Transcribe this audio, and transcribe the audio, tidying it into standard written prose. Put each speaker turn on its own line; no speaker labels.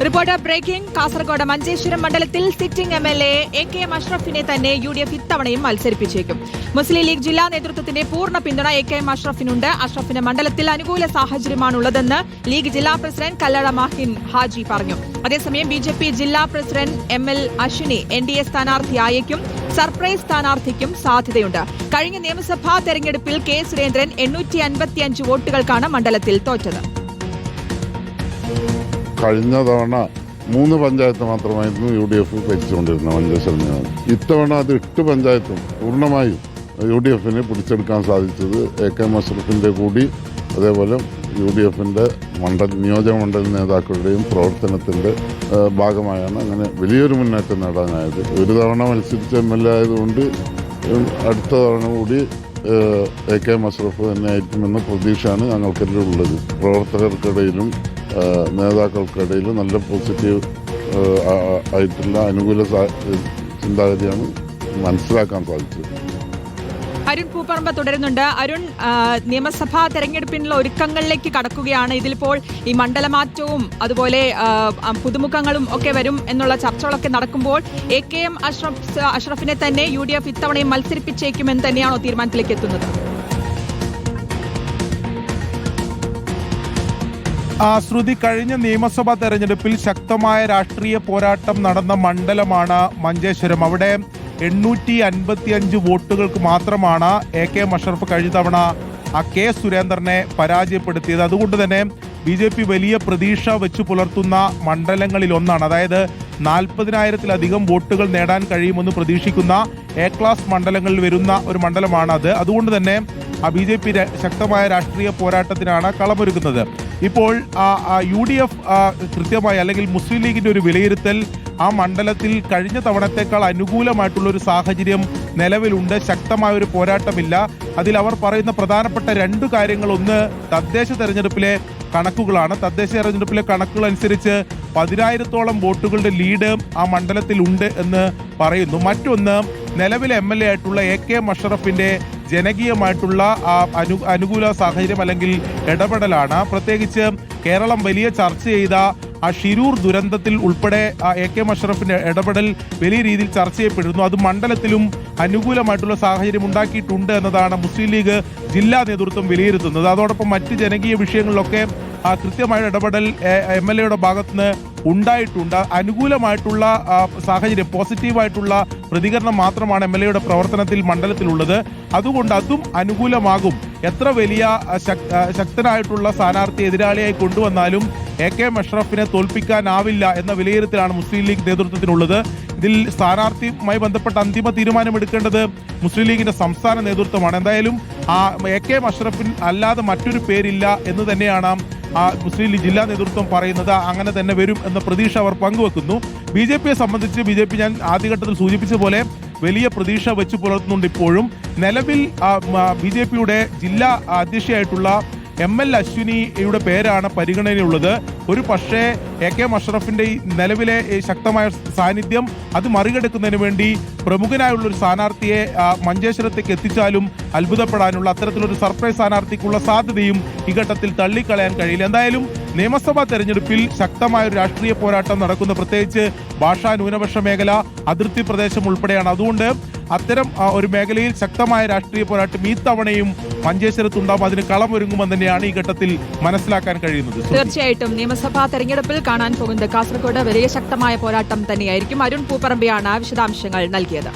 Reporter breaking. Kasaragod Manjeshwaram മണ്ഡലത്തിൽ sitting MLA എ.കെ.എം. അഷ്റഫിനെ തന്നെ UDF ഇത്തവണയും മത്സരിപ്പിച്ചേക്കും. മുസ്ലിം ലീഗ് ജില്ലാ നേതൃത്വത്തിന്റെ പൂർണ്ണ പിന്തുണ എ.കെ.എം. അഷ്റഫിനുണ്ട്. അഷ്റഫിന് മണ്ഡലത്തിൽ അനുകൂല സാഹചര്യമാണുള്ളതെന്ന് ലീഗ് ജില്ലാ പ്രസിഡന്റ് കല്ലട മാഹിൻ ഹാജി പറഞ്ഞു. അതേസമയം ബി.ജെ.പി. ജില്ലാ president ML. Ashwini NDA സ്ഥാനാർത്ഥിയായേക്കും. Surprise സ്ഥാനാർത്ഥിക്കും സാധ്യതയുണ്ട്. കഴിഞ്ഞ നിയമസഭാ തെരഞ്ഞെടുപ്പിൽ കെ സുരേന്ദ്രൻ 855 വോട്ടുകൾക്കാണ് മണ്ഡലത്തിൽ തോറ്റത്.
കഴിഞ്ഞ തവണ 3 പഞ്ചായത്ത് മാത്രമായിരുന്നു UDF ഭരിച്ചുകൊണ്ടിരുന്ന മഞ്ചേശ്വരം. ഇത്തവണ അത് 8 പഞ്ചായത്തും പൂർണ്ണമായും UDFന് പിടിച്ചെടുക്കാൻ സാധിച്ചത് എ.കെ.എം. അഷ്റഫിൻ്റെ കൂടി അതേപോലെ UDFിൻ്റെ നിയോജക മണ്ഡല നേതാക്കളുടെയും പ്രവർത്തനത്തിൻ്റെ ഭാഗമായാണ് അങ്ങനെ വലിയൊരു മുന്നേറ്റം നേടാനായത്. ഒരു തവണ മത്സരിച്ച MLA ആയതുകൊണ്ട് അടുത്ത തവണ കൂടി എ.കെ.എം. അഷ്റഫ് തന്നെ ആയിരിക്കുമെന്ന പ്രതീക്ഷയാണ് ഞങ്ങൾക്കെല്ലാം ഉള്ളത്. പ്രവർത്തകർക്കിടയിലും നേതാക്കൾക്കിടയിലും നല്ല പോസിറ്റീവ് ആയിട്ടുള്ള അനുകൂല ചിന്താഗതിയാണ് മനസ്സിലാക്കാൻ സാധിച്ചത്.
അരുൺ പൂപ്പറമ്പ് തുടരുന്നുണ്ട്. അരുൺ, നിയമസഭാ തെരഞ്ഞെടുപ്പിനുള്ള ഒരുക്കങ്ങളിലേക്ക് കടക്കുകയാണ്. ഇതിലിപ്പോൾ ഈ മണ്ഡലമാറ്റവും അതുപോലെ പുതുമുഖങ്ങളും ഒക്കെ വരും എന്നുള്ള ചർച്ചകളൊക്കെ നടക്കുമ്പോൾ എ.കെ.എം. അഷ്റഫിനെ തന്നെ UDF ഇത്തവണയും മത്സരിപ്പിച്ചേക്കുമെന്ന് തന്നെയാണോ തീരുമാനത്തിലേക്ക് എത്തുന്നത്?
ശ്രുതി, കഴിഞ്ഞ നിയമസഭാ തെരഞ്ഞെടുപ്പിൽ ശക്തമായ രാഷ്ട്രീയ പോരാട്ടം നടന്ന മണ്ഡലമാണ് മഞ്ചേശ്വരം. അവിടെ 855 വോട്ടുകൾക്ക് മാത്രമാണ് എ.കെ.എം. അഷ്റഫ് കഴിഞ്ഞ തവണ കെ സുരേന്ദ്രനെ പരാജയപ്പെടുത്തിയത്. അതുകൊണ്ട് തന്നെ ബി.ജെ.പി. വലിയ പ്രതീക്ഷ വെച്ചു പുലർത്തുന്ന മണ്ഡലങ്ങളിൽ ഒന്നാണ്. അതായത് 40,000-ലധികം വോട്ടുകൾ നേടാൻ കഴിയുമെന്ന് പ്രതീക്ഷിക്കുന്ന എ ക്ലാസ് മണ്ഡലങ്ങളിൽ വരുന്ന ഒരു മണ്ഡലമാണത്. അതുകൊണ്ട് തന്നെ ബി.ജെ.പി. ശക്തമായ രാഷ്ട്രീയ പോരാട്ടത്തിനാണ് കളമൊരുക്കുന്നത്. ഇപ്പോൾ UDF കൃത്യമായി അല്ലെങ്കിൽ മുസ്ലിം ലീഗിന്റെ ഒരു വിലയിരുത്തൽ ആ മണ്ഡലത്തിൽ കഴിഞ്ഞ തവണത്തേക്കാൾ അനുകൂലമായിട്ടുള്ള ഒരു സാഹചര്യം നിലവിലുണ്ട്. ശക്തമായ ഒരു പോരാട്ടമില്ല. അതിൽ അവർ പറയുന്ന പ്രധാനപ്പെട്ട 2 കാര്യങ്ങൾ, ഒന്ന് തദ്ദേശ തെരഞ്ഞെടുപ്പിലെ കണക്കുകളാണ്. തദ്ദേശ തെരഞ്ഞെടുപ്പിലെ കണക്കുകൾ അനുസരിച്ച് 10,000-ഓളം വോട്ടുകളുടെ ലീഡ് ആ മണ്ഡലത്തിൽ ഉണ്ട് എന്ന് പറയുന്നു. മറ്റൊന്ന് നിലവിലെ MLA ആയിട്ടുള്ള എ.കെ.എം. അഷ്റഫിന്റെ ജനകീയമായിട്ടുള്ള അനുകൂല സാഹചര്യം അല്ലെങ്കിൽ ഇടപെടലാണ്. പ്രത്യേകിച്ച് കേരളം വലിയ ചർച്ച ചെയ്ത ഷിരൂർ ദുരന്തത്തിൽ ഉൾപ്പെടെ എ.കെ.എം. അഷ്റഫിന്റെ ഇടപെടൽ വലിയ രീതിയിൽ ചർച്ച ചെയ്യപ്പെടുന്നു. അത് മണ്ഡലത്തിലും അനുകൂലമായിട്ടുള്ള സാഹചര്യം ഉണ്ടാക്കിയിട്ടുണ്ട് എന്നതാണ് മുസ്ലിം ലീഗ് ജില്ലാ നേതൃത്വം വിലയിരുത്തുന്നത്. അതോടൊപ്പം മറ്റ് ജനകീയ വിഷയങ്ങളിലൊക്കെ കൃത്യമായ ഇടപെടൽ MLA ഭാഗത്തുനിന്ന് ഉണ്ടായിട്ടുണ്ട്. അനുകൂലമായിട്ടുള്ള സാഹചര്യം, പോസിറ്റീവായിട്ടുള്ള പ്രതികരണം മാത്രമാണ് MLA പ്രവർത്തനത്തിൽ മണ്ഡലത്തിലുള്ളത്. അതുകൊണ്ട് അതും അനുകൂലമാകും. എത്ര വലിയ ശക്തനായിട്ടുള്ള സ്ഥാനാർത്ഥി എതിരാളിയായി കൊണ്ടുവന്നാലും എ.കെ.എം. അഷ്റഫിനെ തോൽപ്പിക്കാനാവില്ല എന്ന വിലയിരുത്തലാണ് മുസ്ലിം ലീഗ് നേതൃത്വത്തിനുള്ളത്. ഇതിൽ സ്ഥാനാർത്ഥിയുമായി ബന്ധപ്പെട്ട അന്തിമ തീരുമാനമെടുക്കേണ്ടത് മുസ്ലിം ലീഗിന്റെ സംസ്ഥാന നേതൃത്വമാണ്. എന്തായാലും എ.കെ.എം. അഷ്റഫിൻ അല്ലാതെ മറ്റൊരു പേരില്ല എന്ന് തന്നെയാണ് മുസ്ലിം ലീഗ് ജില്ലാ നേതൃത്വം പറയുന്നത്. അങ്ങനെ തന്നെ വരും എന്ന പ്രതീക്ഷ അവർ പങ്കുവെക്കുന്നു. ബി.ജെ.പിയെ സംബന്ധിച്ച് ബി.ജെ.പി ഞാൻ ആദ്യഘട്ടത്തിൽ സൂചിപ്പിച്ച പോലെ വലിയ പ്രതീക്ഷ വെച്ച് പുലർത്തുന്നുണ്ട്. ഇപ്പോഴും നിലവിൽ ബി.ജെ.പിയുടെ ജില്ലാ അധ്യക്ഷയായിട്ടുള്ള എം.എൽ. അശ്വിനിയുടെ പേരാണ് പരിഗണനയുള്ളത്. ഒരു പക്ഷേ എ.കെ.എം. അഷ്റഫിന്റെ നിലവിലെ ശക്തമായ സാന്നിധ്യം അത് മറികടക്കുന്നതിന് വേണ്ടി പ്രമുഖനായുള്ളൊരു സ്ഥാനാർത്ഥിയെ മഞ്ചേശ്വരത്തേക്ക് എത്തിച്ചാലും അത്ഭുതപ്പെടാനുള്ള അത്തരത്തിലൊരു സർപ്രൈസ് സ്ഥാനാർത്ഥിക്കുള്ള സാധ്യതയും ഈ ഘട്ടത്തിൽ തള്ളിക്കളയാൻ കഴിയില്ല. എന്തായാലും നിയമസഭാ തെരഞ്ഞെടുപ്പിൽ ശക്തമായ ഒരു രാഷ്ട്രീയ പോരാട്ടം നടക്കുന്ന, പ്രത്യേകിച്ച് ഭാഷാ ന്യൂനപക്ഷ മേഖല, അതിർത്തി പ്രദേശം ഉൾപ്പെടെയാണ്. അതുകൊണ്ട് അത്തരം ഒരു മേഖലയിൽ ശക്തമായ രാഷ്ട്രീയ പോരാട്ടം ഈ തവണയും മഞ്ചേശ്വരത്തുണ്ടാവും. അതിന് കളമൊരുങ്ങുമെന്ന് തന്നെയാണ് ഈ ഘട്ടത്തിൽ മനസ്സിലാക്കാൻ കഴിയുന്നത്.
തീർച്ചയായിട്ടും നിയമസഭാ തെരഞ്ഞെടുപ്പിൽ കാണാൻ പോകുന്നത് കാസർഗോഡ് വലിയ ശക്തമായ പോരാട്ടം തന്നെയായിരിക്കും. അരുൺ പൂപ്പറമ്പിയാണ് വിശദാംശങ്ങൾ നൽകിയത്.